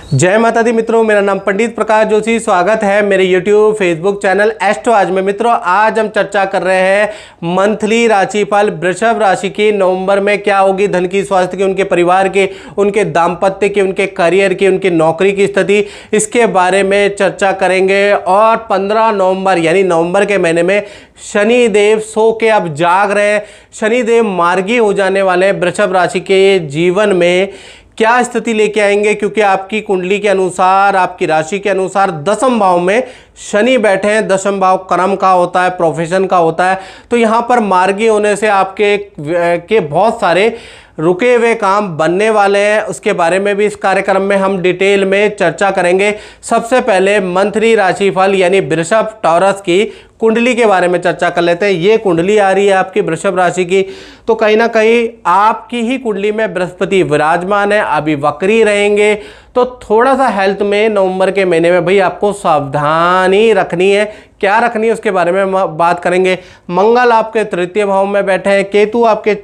जय माता दी मित्रों, मेरा नाम पंडित प्रकाश जोशी। स्वागत है मेरे YouTube फेसबुक चैनल एस्ट्रो आज में। मित्रों, आज हम चर्चा कर रहे हैं मंथली राशिफल वृषभ राशि की। नवंबर में क्या होगी, धन की, स्वास्थ्य की, उनके परिवार के, उनके दाम्पत्य की, उनके करियर की, उनकी नौकरी की स्थिति, इसके बारे में चर्चा करेंगे। और 15 नवंबर यानी नवंबर के महीने में शनिदेव सो के अब जाग रहे हैं। शनिदेव मार्गी हो जाने वाले वृषभ राशि के जीवन में क्या स्थिति लेके आएंगे, क्योंकि आपकी कुंडली के अनुसार, आपकी राशि के अनुसार दसम भाव में शनि बैठे हैं। दसम भाव कर्म का होता है, प्रोफेशन का होता है। तो यहाँ पर मार्गी होने से आपके के बहुत सारे रुके हुए काम बनने वाले हैं। उसके बारे में भी इस कार्यक्रम में हम डिटेल में चर्चा करेंगे। सबसे पहले मंथली राशिफल यानी वृषभ टॉरस की कुंडली के बारे में चर्चा कर लेते हैं। ये कुंडली आ रही है आपकी वृषभ राशि की, तो कहीं ना कहीं आपकी ही कुंडली में बृहस्पति विराजमान है, अभी वक्री रहेंगे। तो थोड़ा सा हेल्थ में नवंबर के महीने में भाई आपको सावधानी रखनी है। क्या रखनी है उसके बारे में बात करेंगे। मंगल आपके तृतीय भाव में बैठे हैं, केतु आपके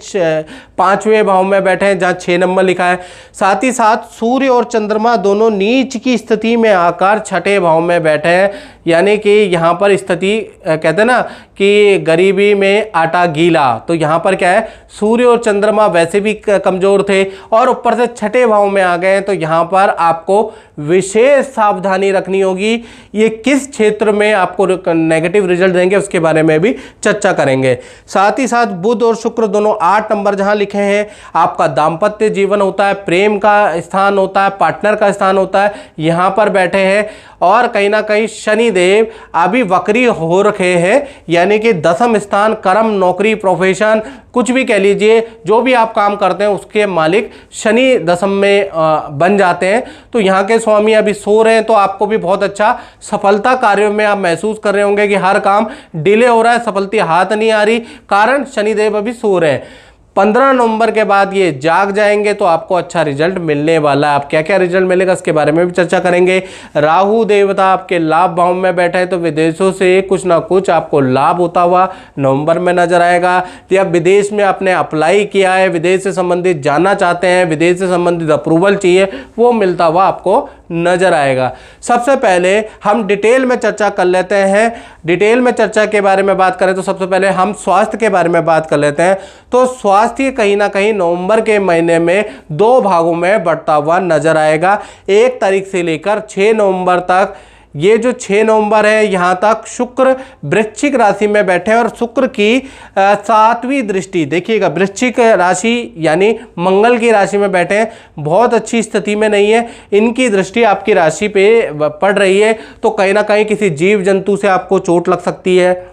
5वें भाव में बैठे हैं जहाँ 6 नंबर लिखा है। साथ ही साथ सूर्य और चंद्रमा दोनों नीच की स्थिति में आकर 6ठे भाव में बैठे हैं। यानी कि यहाँ पर स्थिति कहते हैं ना कि गरीबी में आटा गीला। तो यहाँ पर क्या है, सूर्य और चंद्रमा वैसे भी कमजोर थे और ऊपर से 6ठे भाव में आ गए। तो यहाँ पर आपको विशेष सावधानी रखनी होगी। ये किस क्षेत्र में आपको नेगेटिव रिजल्ट देंगे उसके बारे में भी चर्चा करेंगे। साथ ही साथ बुध और शुक्र दोनों 8 नंबर जहां लिखे हैं, आपका दाम्पत्य जीवन होता है, प्रेम का स्थान होता है, पार्टनर का स्थान होता है, यहां पर बैठे हैं। और कहीं ना कहीं शनिदेव अभी वक्री हो रखे हैं, यानी कि दसम स्थान कर्म, नौकरी, प्रोफेशन, कुछ भी कह लीजिए, जो भी आप काम करते हैं उसके मालिक शनि दसम में बन जाते हैं। तो यहाँ के स्वामी अभी सो रहे हैं, तो आपको भी बहुत अच्छा सफलता कार्यों में आप महसूस कर रहे होंगे कि हर काम डिले हो रहा है, सफलता हाथ नहीं आ रही, कारण शनिदेव अभी सो रहे हैं। 15 नवंबर के बाद ये जाग जाएंगे तो आपको अच्छा रिजल्ट मिलने वाला है। आप क्या क्या रिजल्ट मिलेगा इसके बारे में भी चर्चा करेंगे। राहु देवता आपके लाभ भाव में बैठे हैं, तो विदेशों से कुछ ना कुछ आपको लाभ होता हुआ नवंबर में नजर आएगा। या विदेश में आपने अप्लाई किया है, विदेश से संबंधित जाना चाहते हैं, विदेश से संबंधित अप्रूवल चाहिए, वो मिलता हुआ आपको नजर आएगा। सबसे पहले हम डिटेल में चर्चा कर लेते हैं। डिटेल में चर्चा के बारे में बात करें तो सबसे पहले हम स्वास्थ्य के बारे में बात कर लेते हैं। तो स्वास्थ्य कहीं ना कहीं नवंबर के महीने में 2 भागों में बढ़ता हुआ नजर आएगा। 1 तारीख से लेकर 6 नवंबर तक। ये जो 6 नवंबर है यहाँ तक शुक्र वृश्चिक राशि में बैठे हैं और शुक्र की 7वीं दृष्टि देखिएगा, वृश्चिक राशि यानी मंगल की राशि में बैठे हैं। बहुत अच्छी स्थिति में नहीं है, इनकी दृष्टि आपकी राशि पे पड़ रही है। तो कहीं ना कहीं किसी जीव जंतु से आपको चोट लग सकती है,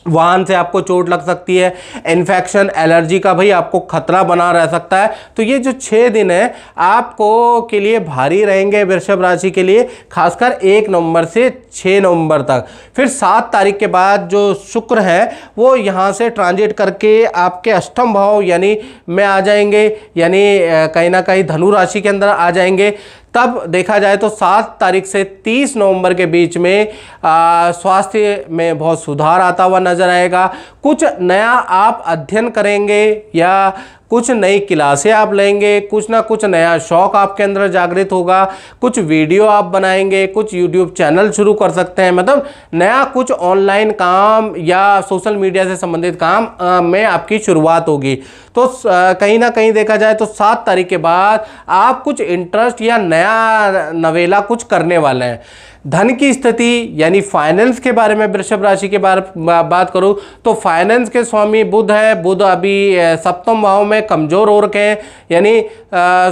वाहन से आपको चोट लग सकती है, इन्फेक्शन, एलर्जी का भाई आपको खतरा बना रह सकता है। तो ये जो 6 दिन है आपको के लिए भारी रहेंगे वृषभ राशि के लिए, खासकर 1 नवंबर से 6 नवंबर तक। फिर 7 तारीख के बाद जो शुक्र है वो यहाँ से ट्रांजिट करके आपके अष्टम भाव यानी में आ जाएंगे, यानी कहीं ना कहीं धनु राशि के अंदर आ जाएंगे। तब देखा जाए तो 7 तारीख से 30 नवंबर के बीच में स्वास्थ्य में बहुत सुधार आता हुआ नजर आएगा। कुछ नया आप अध्ययन करेंगे या कुछ नई क्लासें आप लेंगे, कुछ ना कुछ नया शौक आपके अंदर जागृत होगा, कुछ वीडियो आप बनाएंगे, कुछ यूट्यूब चैनल शुरू कर सकते हैं। मतलब नया कुछ ऑनलाइन काम या सोशल मीडिया से संबंधित काम में आपकी शुरुआत होगी। तो कहीं ना कहीं देखा जाए तो 7 तारीख के बाद आप कुछ इंटरेस्ट या नया नवेला कुछ करने वाले हैं। धन की स्थिति यानी फाइनेंस के बारे में वृषभ राशि के बात करूं तो फाइनेंस के स्वामी बुध है। बुध अभी 7वें भाव में कमजोर हो रखे हैं, यानी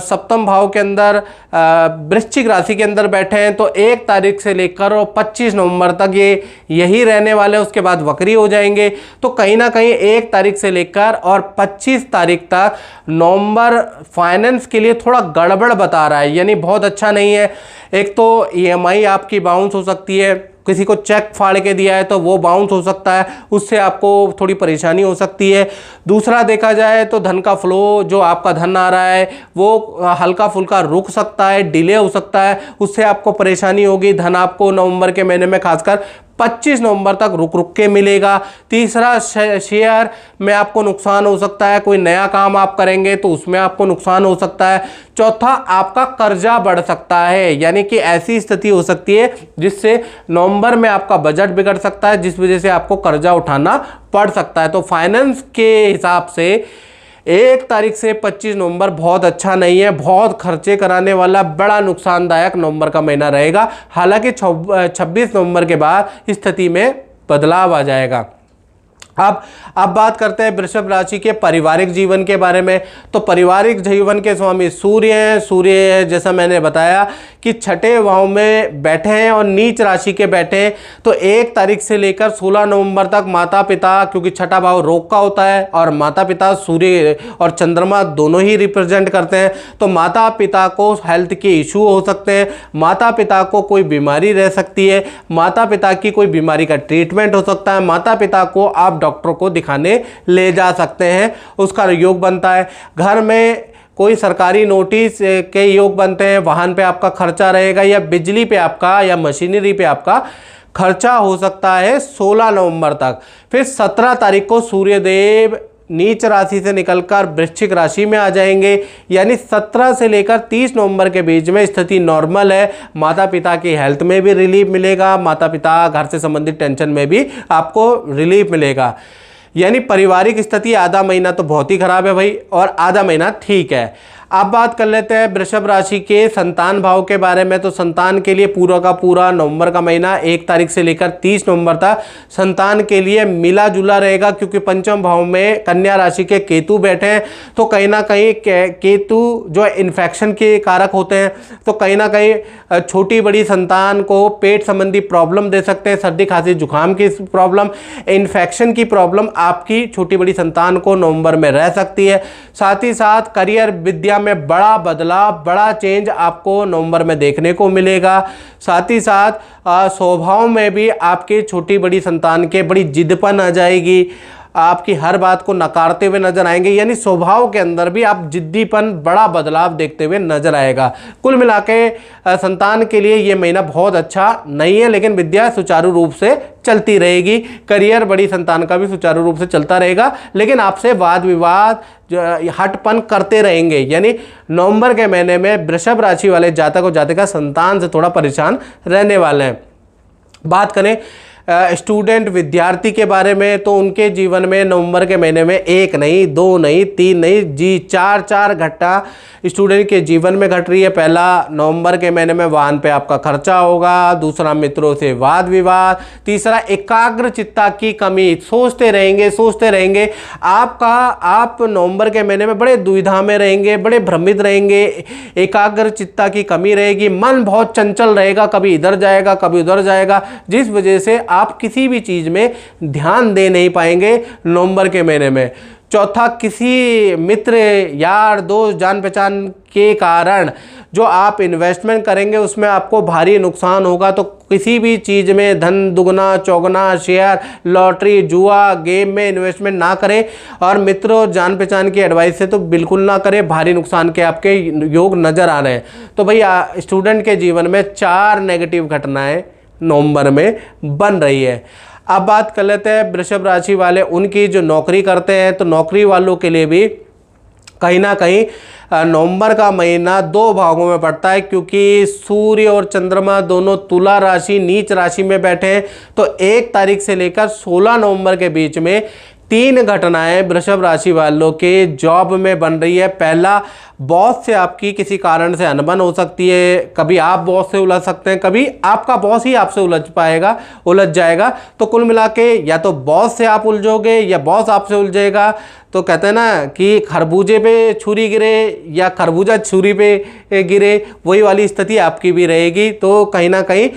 7वें भाव के अंदर वृश्चिक राशि के अंदर बैठे हैं। तो 1 तारीख से लेकर 25 नवंबर तक ये यही रहने वाले, उसके बाद वक्री हो जाएंगे। तो कहीं ना कहीं 1 तारीख से लेकर और 25 तारीख तक नवंबर फाइनेंस के लिए थोड़ा गड़बड़ बता रहा है, यानी बहुत अच्छा नहीं है। एक तो EMI आपकी बाउंस हो सकती है, किसी को चेक फाड़ के दिया है तो वो बाउंस हो सकता है, उससे आपको थोड़ी परेशानी हो सकती है। दूसरा देखा जाए तो धन का फ्लो, जो आपका धन आ रहा है वो हल्का फुल्का रुक सकता है, डिले हो सकता है, उससे आपको परेशानी होगी। धन आपको नवंबर के महीने में खासकर 25 नवंबर तक रुक रुक के मिलेगा। तीसरा, शेयर में आपको नुकसान हो सकता है, कोई नया काम आप करेंगे तो उसमें आपको नुकसान हो सकता है। चौथा, आपका कर्जा बढ़ सकता है, यानी कि ऐसी स्थिति हो सकती है जिससे नवंबर में आपका बजट बिगड़ सकता है, जिस वजह से आपको कर्जा उठाना पड़ सकता है। तो फाइनेंस के हिसाब से 1 तारीख से 25 नवंबर बहुत अच्छा नहीं है, बहुत खर्चे कराने वाला, बड़ा नुकसानदायक नवंबर का महीना रहेगा। हालांकि 26 नवंबर के बाद स्थिति में बदलाव आ जाएगा। अब बात करते हैं वृषभ राशि के पारिवारिक जीवन के बारे में। तो पारिवारिक जीवन के स्वामी सूर्य हैं। सूर्य जैसा मैंने बताया कि छठे भाव में बैठे हैं और नीच राशि के बैठे हैं। तो 1 तारीख से लेकर 16 नवंबर तक माता पिता, क्योंकि छठा भाव रोग का होता है और माता पिता सूर्य और चंद्रमा दोनों ही रिप्रेजेंट करते हैं, तो माता पिता को हेल्थ के इशू हो सकते हैं, माता पिता को कोई बीमारी रह सकती है, माता पिता की कोई बीमारी का ट्रीटमेंट हो सकता है, माता पिता को आप डॉक्टर को दिखाने ले जा सकते हैं, उसका योग बनता है। घर में कोई सरकारी नोटिस के योग बनते हैं, वाहन पे आपका खर्चा रहेगा, या बिजली पे आपका या मशीनरी पे आपका खर्चा हो सकता है 16 नवंबर तक। फिर 17 तारीख को सूर्यदेव नीच राशि से निकलकर वृश्चिक राशि में आ जाएंगे, यानी 17 से लेकर 30 नवंबर के बीच में स्थिति नॉर्मल है। माता पिता की हेल्थ में भी रिलीफ मिलेगा, माता पिता घर से संबंधित टेंशन में भी आपको रिलीफ मिलेगा। यानी पारिवारिक स्थिति आधा महीना तो बहुत ही खराब है भाई, और आधा महीना ठीक है। अब बात कर लेते हैं वृषभ राशि के संतान भाव के बारे में। तो संतान के लिए पूरा का पूरा नवंबर का महीना 1 तारीख से लेकर 30 नवंबर तक संतान के लिए मिला जुला रहेगा, क्योंकि पंचम भाव में कन्या राशि के केतु बैठे हैं। तो कहीं ना कहीं केतु जो इन्फेक्शन के कारक होते हैं, तो कहीं ना कहीं छोटी बड़ी संतान को पेट संबंधी प्रॉब्लम दे सकते हैं, सर्दी खांसी जुकाम की प्रॉब्लम, इन्फेक्शन की प्रॉब्लम आपकी छोटी बड़ी संतान को नवंबर में रह सकती है। साथ ही साथ करियर विद्या में बड़ा बदलाव, बड़ा चेंज आपको नवंबर में देखने को मिलेगा। साथ ही साथ स्वभाव में भी आपके छोटी बड़ी संतान के बड़ी जिद्दपन आ जाएगी, आपकी हर बात को नकारते हुए नजर आएंगे, यानी स्वभाव के अंदर भी आप जिद्दीपन, बड़ा बदलाव देखते हुए नजर आएगा। कुल मिला के संतान के लिए ये महीना बहुत अच्छा नहीं है, लेकिन विद्या सुचारू रूप से चलती रहेगी, करियर बड़ी संतान का भी सुचारू रूप से चलता रहेगा, लेकिन आपसे वाद विवाद हटपन करते रहेंगे। यानी नवंबर के महीने में वृषभ राशि वाले जातक और जातिका संतान से थोड़ा परेशान रहने वाले हैं। बात करें स्टूडेंट विद्यार्थी के बारे में, तो उनके जीवन में नवंबर के महीने में 1 नहीं, 2 नहीं, 3 नहीं जी 4 घटना स्टूडेंट के जीवन में घट रही है। पहला, नवंबर के महीने में वाहन पे आपका खर्चा होगा। दूसरा, मित्रों से वाद विवाद। तीसरा, एकाग्र चित्ता की कमी, सोचते रहेंगे आप नवंबर के महीने में बड़े दुविधा में रहेंगे, बड़े भ्रमित रहेंगे, एकाग्र चित्ता की कमी रहेगी, मन बहुत चंचल रहेगा, कभी इधर जाएगा कभी उधर जाएगा, जिस वजह से आप किसी भी चीज में ध्यान दे नहीं पाएंगे नवंबर के महीने में। चौथा, किसी मित्र यार दोस्त जान पहचान के कारण जो आप इन्वेस्टमेंट करेंगे उसमें आपको भारी नुकसान होगा। तो किसी भी चीज़ में धन दुगना चौगना, शेयर, लॉटरी, जुआ, गेम में इन्वेस्टमेंट ना करें, और मित्रों जान पहचान की एडवाइस से तो बिल्कुल ना करें, भारी नुकसान के आपके योग नज़र आ रहे हैं। तो भैया स्टूडेंट के जीवन में 4 नेगेटिव घटनाएँ नवंबर में बन रही है। अब बात कर लेते हैं वृषभ राशि वाले उनकी जो नौकरी करते हैं, तो नौकरी वालों के लिए भी कहीं ना कहीं नवंबर का महीना 2 भागों में पड़ता है, क्योंकि सूर्य और चंद्रमा दोनों तुला राशि नीच राशि में बैठे हैं। तो 1 तारीख से लेकर 16 नवंबर के बीच में 3 घटनाएं वृषभ राशि वालों के जॉब में बन रही है। पहला, बॉस से आपकी किसी कारण से अनबन हो सकती है, कभी आप बॉस से उलझ सकते हैं, कभी आपका बॉस ही आपसे उलझ जाएगा। तो कुल मिला के या तो बॉस से आप उलझोगे या बॉस आपसे उलझेगा। तो कहते हैं ना कि खरबूजे पे छुरी गिरे या खरबूजा छुरी पे गिरे, वही वाली स्थिति आपकी भी रहेगी। तो कहीं ना कहीं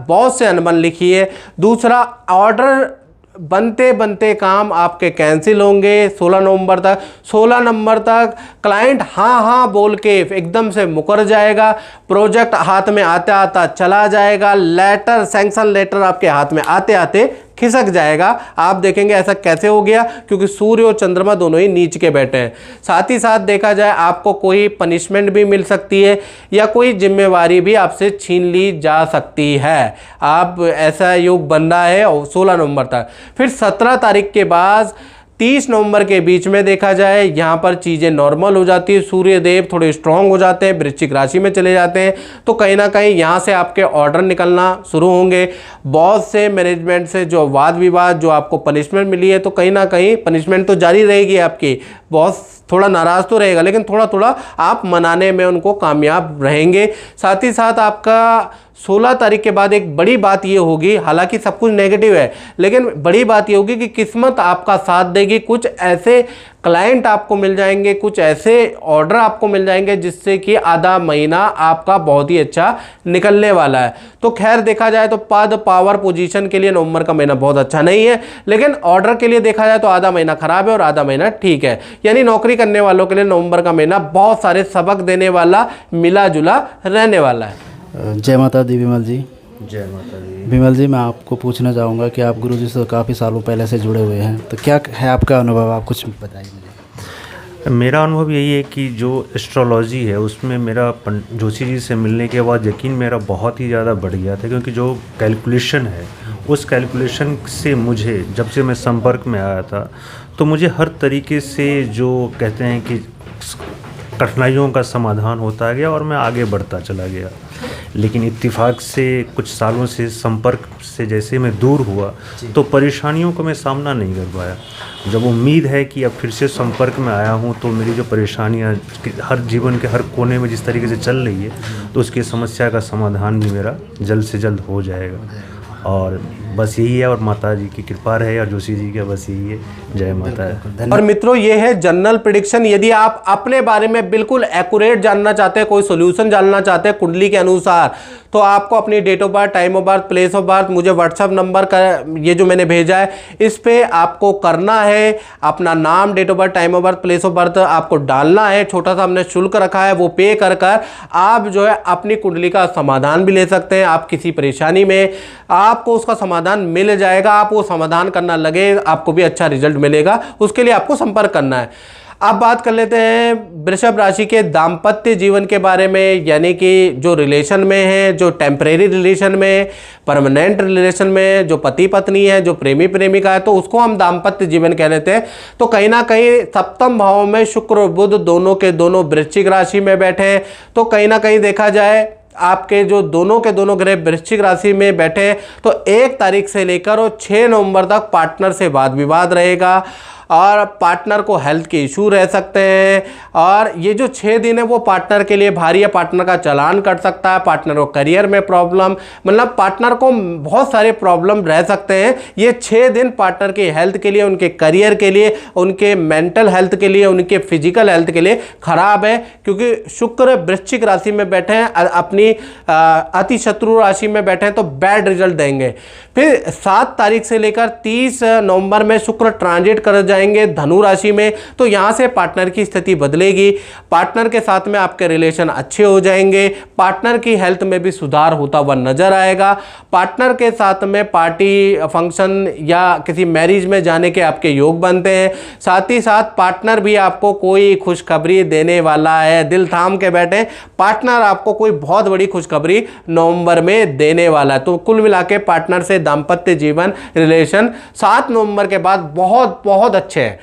बॉस से अनबन लिखी है। दूसरा, ऑर्डर बनते बनते काम आपके कैंसिल होंगे 16 नवंबर तक क्लाइंट हाँ बोल के एकदम से मुकर जाएगा, प्रोजेक्ट हाथ में आते आता चला जाएगा, लेटर सैंक्शन लेटर आपके हाथ में आते आते खिसक जाएगा। आप देखेंगे ऐसा कैसे हो गया, क्योंकि सूर्य और चंद्रमा दोनों ही नीच के बैठे हैं। साथ ही साथ देखा जाए आपको कोई पनिशमेंट भी मिल सकती है या कोई जिम्मेवारी भी आपसे छीन ली जा सकती है। आप ऐसा योग बन रहा है 16 नवंबर तक। फिर 17 तारीख के बाद 30 नवंबर के बीच में देखा जाए यहाँ पर चीज़ें नॉर्मल हो जाती है, सूर्य देव थोड़े स्ट्रांग हो जाते हैं, वृश्चिक राशि में चले जाते हैं। तो कहीं ना कहीं यहाँ से आपके ऑर्डर निकलना शुरू होंगे। बॉस से, मैनेजमेंट से जो वाद विवाद, जो आपको पनिशमेंट मिली है, तो कहीं ना कहीं पनिशमेंट तो जारी रहेगी आपकी। बॉस थोड़ा नाराज़ तो रहेगा, लेकिन थोड़ा थोड़ा आप मनाने में उनको कामयाब रहेंगे। साथ ही साथ आपका 16 तारीख के बाद एक बड़ी बात ये होगी, हालांकि सब कुछ नेगेटिव है, लेकिन बड़ी बात ये होगी कि किस्मत आपका साथ देगी। कुछ ऐसे क्लाइंट आपको मिल जाएंगे, कुछ ऐसे ऑर्डर आपको मिल जाएंगे जिससे कि आधा महीना आपका बहुत ही अच्छा निकलने वाला है। तो खैर देखा जाए तो पद, पावर, पोजीशन के लिए नवंबर का महीना बहुत अच्छा नहीं है, लेकिन ऑर्डर के लिए देखा जाए तो आधा महीना खराब है और आधा महीना ठीक है। यानी नौकरी करने वालों के लिए नवंबर का महीना बहुत सारे सबक देने वाला, मिला जुला रहने वाला है। जय माता दी विमल जी। जय माता दी। विमल जी, मैं आपको पूछना चाहूँगा कि आप गुरुजी से काफ़ी सालों पहले से जुड़े हुए हैं, तो क्या है आपका अनुभव, आप कुछ बताइए मुझे। मेरा अनुभव यही है कि जो एस्ट्रोलॉजी है उसमें मेरा जोशी जी से मिलने के बाद यकीन मेरा बहुत ही ज़्यादा बढ़ गया था, क्योंकि जो कैलकुलेशन है उस कैलकुलेशन से मुझे, जब से मैं संपर्क में आया था, तो मुझे हर तरीके से जो कहते हैं कि कठिनाइयों का समाधान होता गया और मैं आगे बढ़ता चला गया। लेकिन इत्तेफाक से कुछ सालों से संपर्क से जैसे मैं दूर हुआ तो परेशानियों को मैं सामना नहीं कर पाया। जब उम्मीद है कि अब फिर से संपर्क में आया हूँ तो मेरी जो परेशानियाँ हर जीवन के हर कोने में जिस तरीके से चल रही है, तो उसकी समस्या का समाधान भी मेरा जल्द से जल्द हो जाएगा। और बस यही है, और माता जी की कृपा रहे और जोशी जी का बस यही है। जय माता है। और मित्रों, ये है जनरल प्रेडिक्शन। यदि आप अपने बारे में बिल्कुल एक्यूरेट जानना चाहते हैं, कोई सॉल्यूशन जानना चाहते हैं कुंडली के अनुसार, तो आपको अपनी date of birth, time of birth, place of birth मुझे व्हाट्सअप नंबर का ये जो मैंने भेजा है, इस पे आपको करना है। अपना नाम, date of birth, time of birth, place of birth आपको डालना है। छोटा सा हमने शुल्क रखा है, वो पे कर आप जो है अपनी कुंडली का समाधान भी ले सकते हैं। आप किसी परेशानी में, आपको उसका समाधान मिल जाएगा। आप वो समाधान करना लगे, आपको भी अच्छा रिजल्ट मिलेगा। उसके लिए आपको संपर्क करना है। अब बात कर लेते हैं वृषभ राशि के दाम्पत्य जीवन के बारे में, यानी कि जो रिलेशन में है, जो टेम्परेरी रिलेशन में, परमानेंट रिलेशन में, जो पति पत्नी है, जो प्रेमी प्रेमिका है, तो उसको हम दाम्पत्य जीवन कह लेते हैं। तो कहीं ना कहीं सप्तम भाव में शुक्र और बुध दोनों के दोनों वृश्चिक राशि में बैठे हैं। तो कहीं ना कहीं देखा जाए आपके जो दोनों के दोनों ग्रह वृश्चिक राशि में बैठे हैं, तो 1 तारीख से लेकर और 6 नवंबर तक पार्टनर से वाद विवाद रहेगा और पार्टनर को हेल्थ के इशू रह सकते हैं। और ये जो 6 दिन है वो पार्टनर के लिए भारी है। पार्टनर का चालान कट सकता है, पार्टनर को करियर में प्रॉब्लम, मतलब पार्टनर को बहुत सारे प्रॉब्लम रह सकते हैं। ये 6 दिन पार्टनर के हेल्थ के लिए, उनके करियर के लिए, उनके मेंटल हेल्थ के लिए, उनके फिजिकल हेल्थ के लिए खराब है, क्योंकि शुक्र वृश्चिक राशि में बैठे हैं, अपनी अति शत्रु राशि में बैठे हैं, तो बैड रिजल्ट देंगे। फिर 7 तारीख से लेकर 30 नवंबर में शुक्र ट्रांजिट कर जाएंगे धनु राशि में। तो यहां से पार्टनर की स्थिति बदलेगी, पार्टनर के साथ में आपके रिलेशन अच्छे हो जाएंगे, पार्टनर की हेल्थ में भी सुधार होता हुआ नजर आएगा। पार्टनर के साथ में पार्टी, फंक्शन या किसी मैरिज में जाने के आपके योग बनते हैं। साथ ही साथ पार्टनर भी आपको कोई खुशखबरी देने वाला है। दिल थाम के बैठे, पार्टनर आपको कोई बहुत बड़ी खुशखबरी नवंबर में देने वाला है। तो कुल मिला के पार्टनर से दाम्पत्य जीवन, रिलेशन 7 नवंबर के बाद बहुत बहुत अच्छे हैं।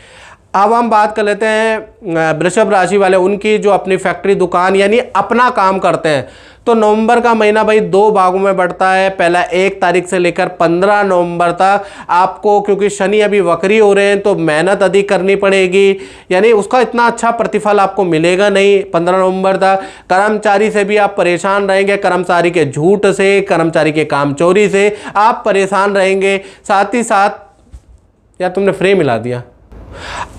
अब हम बात कर लेते हैं वृषभ राशि वाले, उनकी जो अपनी फैक्ट्री, दुकान, यानी अपना काम करते हैं। तो नवंबर का महीना भाई 2 भागों में बढ़ता है। पहला 1 तारीख से लेकर 15 नवंबर तक आपको, क्योंकि शनि अभी वक्री हो रहे हैं, तो मेहनत अधिक करनी पड़ेगी, यानी उसका इतना अच्छा प्रतिफल आपको मिलेगा नहीं 15 नवंबर तक। कर्मचारी से भी आप परेशान रहेंगे, कर्मचारी के झूठ से, कर्मचारी के काम चोरी से आप परेशान रहेंगे। साथ ही साथ, यार तुमने फ्रेम हिला दिया।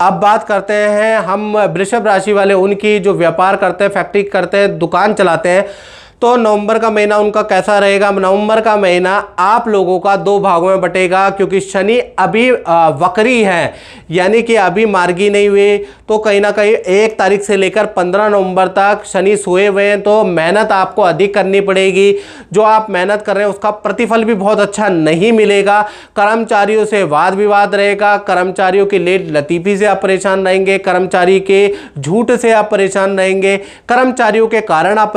अब बात करते हैं हम वृषभ राशि वाले, उनकी जो व्यापार करते हैं, फैक्ट्री करते हैं, दुकान चलाते हैं। तो नवंबर का महीना उनका कैसा रहेगा? नवंबर का महीना आप लोगों का 2 भागों में बटेगा, क्योंकि शनि अभी वक्री है, यानी कि अभी मार्गी नहीं हुए। तो कहीं ना कहीं 1 तारीख से लेकर 15 नवंबर तक शनि सोए हुए हैं, तो मेहनत आपको अधिक करनी पड़ेगी। जो आप मेहनत कर रहे हैं उसका प्रतिफल भी बहुत अच्छा नहीं मिलेगा। कर्मचारियों से वाद विवाद रहेगा, कर्मचारियों की लेट लतीफ़ी से आप परेशान रहेंगे, कर्मचारी के झूठ से आप परेशान रहेंगे, कर्मचारियों के कारण आप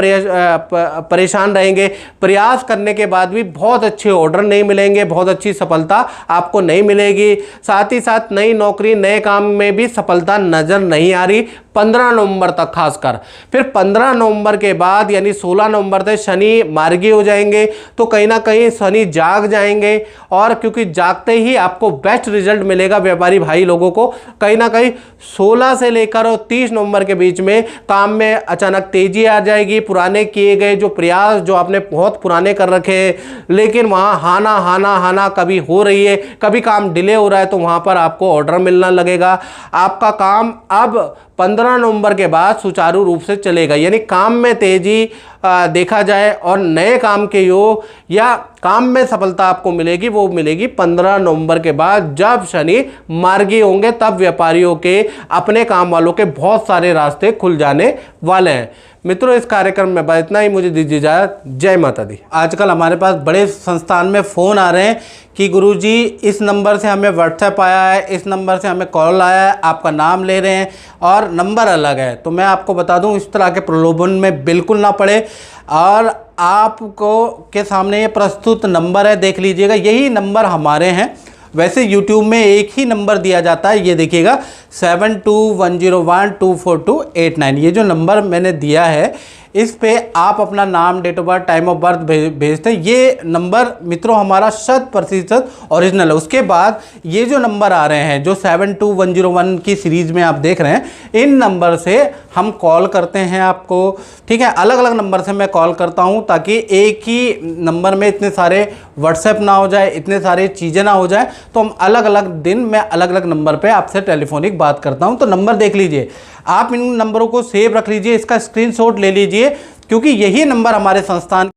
परेशान रहेंगे। प्रयास करने के बाद भी बहुत अच्छे ऑर्डर नहीं मिलेंगे, बहुत अच्छी सफलता आपको नहीं मिलेगी। साथ ही साथ नई नौकरी, नए काम में भी सफलता नजर नहीं आ रही 15 नवंबर तक खासकर। फिर 15 नवंबर के बाद यानी 16 नवंबर तक शनि मार्गी हो जाएंगे, तो कहीं ना कहीं शनि जाग जाएंगे, और क्योंकि जागते ही आपको बेस्ट रिजल्ट मिलेगा व्यापारी भाई लोगों को। कहीं ना कहीं 16 से लेकर और 30 नवंबर के बीच में काम में अचानक तेजी आ जाएगी। पुराने किए गए जो प्रयास जो आपने बहुत पुराने कर रखे हैं, लेकिन वहाँ हाना कभी हो रही है, कभी काम डिले हो रहा है, तो वहाँ पर आपको ऑर्डर मिलना लगेगा। आपका काम अब 15 नवंबर के बाद सुचारू रूप से चलेगा, यानी काम में तेजी देखा जाए और नए काम के योग या काम में सफलता आपको मिलेगी, वो मिलेगी 15 नवंबर के बाद, जब शनि मार्गी होंगे। तब व्यापारियों के, अपने काम वालों के बहुत सारे रास्ते खुल जाने वाले हैं। मित्रों, इस कार्यक्रम में बस इतना ही। मुझे दीजिए इजाज़त। जय माता दी। आजकल हमारे पास बड़े संस्थान में फ़ोन आ रहे हैं कि गुरुजी इस नंबर से हमें व्हाट्सएप आया है, इस नंबर से हमें कॉल आया है, आपका नाम ले रहे हैं और नंबर अलग है। तो मैं आपको बता दूं, इस तरह के प्रलोभन में बिल्कुल ना पड़े, और आपको के सामने ये प्रस्तुत नंबर है, देख लीजिएगा, यही नंबर हमारे हैं। वैसे YouTube में एक ही नंबर दिया जाता है, ये देखिएगा 7210124289। ये जो नंबर मैंने दिया है, इस पे आप अपना नाम, date of birth, time of birth भेजते हैं। ये नंबर मित्रों हमारा 100% ओरिजिनल है। उसके बाद ये जो नंबर आ रहे हैं, जो 72101 की सीरीज़ में आप देख रहे हैं, इन नंबर से हम कॉल करते हैं आपको, ठीक है। अलग अलग नंबर से मैं कॉल करता हूं, ताकि एक ही नंबर में इतने सारे व्हाट्सएप ना हो जाए, इतने सारे चीज़ें ना हो जाए। तो हम अलग अलग दिन में अलग अलग नंबर पे आपसे टेलीफोनिक बात करता हूं। तो नंबर देख लीजिए, आप इन नंबरों को सेव रख लीजिए, इसका स्क्रीनशॉट ले लीजिए, क्योंकि यही नंबर हमारे संस्थान